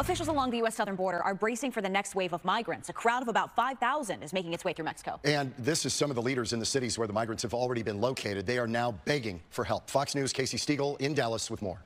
Officials along the U.S. southern border are bracing for the next wave of migrants. A crowd of about 5,000 is making its way through Mexico. And this is some of the leaders in the cities where the migrants have already been located. They are now begging for help. Fox News' Casey Stiegel in Dallas with more.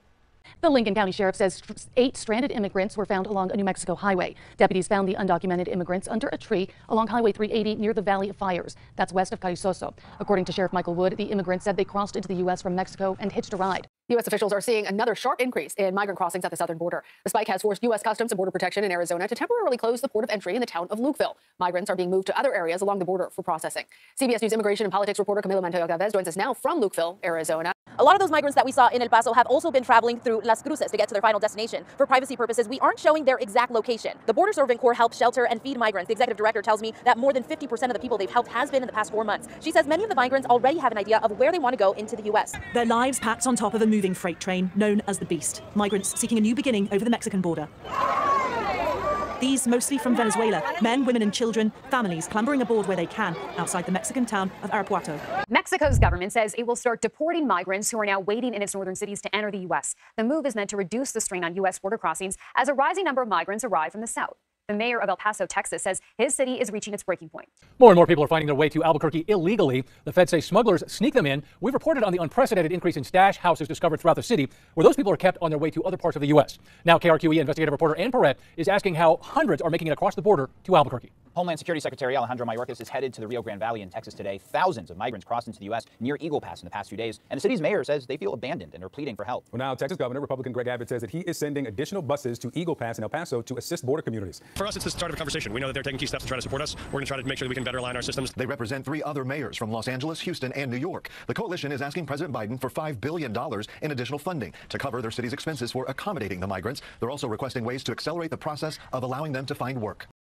The Lincoln County Sheriff says 8 stranded immigrants were found along a New Mexico highway. Deputies found the undocumented immigrants under a tree along Highway 380 near the Valley of Fires. That's west of Carrizoso. According to Sheriff Michael Wood, the immigrants said they crossed into the U.S. from Mexico and hitched a ride. U.S. officials are seeing another sharp increase in migrant crossings at the southern border. The spike has forced U.S. Customs and Border Protection in Arizona to temporarily close the port of entry in the town of Lukeville. Migrants are being moved to other areas along the border for processing. CBS News immigration and politics reporter Camilo Montoya Galvez joins us now from Lukeville, Arizona. A lot of those migrants that we saw in El Paso have also been traveling through Las Cruces to get to their final destination. For privacy purposes, we aren't showing their exact location. The Border Servant Corps helps shelter and feed migrants. The executive director tells me that more than 50% of the people they've helped has been in the past 4 months. She says many of the migrants already have an idea of where they want to go into the U.S. Their lives packed on top of a moving freight train known as the Beast. Migrants seeking a new beginning over the Mexican border. These mostly from Venezuela, men, women and children, families clambering aboard where they can outside the Mexican town of Arapuato. Mexico's government says it will start deporting migrants who are now waiting in its northern cities to enter the U.S. The move is meant to reduce the strain on U.S. border crossings as a rising number of migrants arrive from the south. The mayor of El Paso, Texas, says his city is reaching its breaking point. More and more people are finding their way to Albuquerque illegally. The feds say smugglers sneak them in. We've reported on the unprecedented increase in stash houses discovered throughout the city, where those people are kept on their way to other parts of the U.S. Now, KRQE investigative reporter Ann Perret is asking how hundreds are making it across the border to Albuquerque. Homeland Security Secretary Alejandro Mayorkas is headed to the Rio Grande Valley in Texas today. Thousands of migrants crossed into the U.S. near Eagle Pass in the past few days, and the city's mayor says they feel abandoned and are pleading for help. Well, now Texas Governor Republican Greg Abbott says that he is sending additional buses to Eagle Pass in El Paso to assist border communities. For us, it's the start of a conversation. We know that they're taking key steps to try to support us. We're going to try to make sure that we can better align our systems. They represent 3 other mayors from Los Angeles, Houston, and New York. The coalition is asking President Biden for $5 billion in additional funding to cover their city's expenses for accommodating the migrants. They're also requesting ways to accelerate the process of allowing them to find work.